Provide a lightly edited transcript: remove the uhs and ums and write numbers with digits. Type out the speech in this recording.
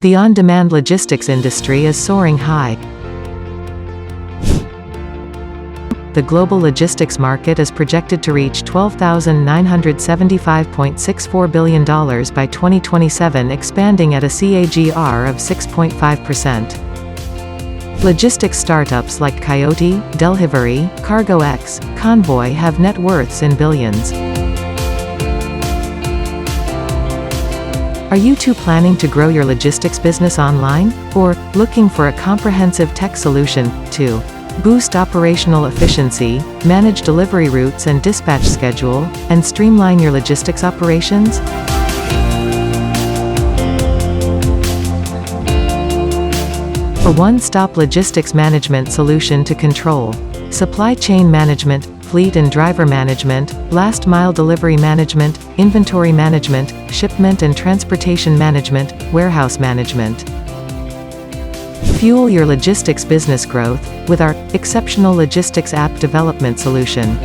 The on-demand logistics industry is soaring high. The global logistics market is projected to reach $12,975.64 billion by 2027, expanding at a CAGR of 6.5%. Logistics startups like Coyote, Delivery, CargoX, Convoy have net worths in billions. Are you too planning to grow your logistics business online? Or looking for a comprehensive tech solution to boost operational efficiency, manage delivery routes and dispatch schedule, and streamline your logistics operations? A one-stop logistics management solution to control supply chain management, fleet and driver management, last-mile delivery management, inventory management, shipment and transportation management, warehouse management. Fuel your logistics business growth with our exceptional logistics app development solution.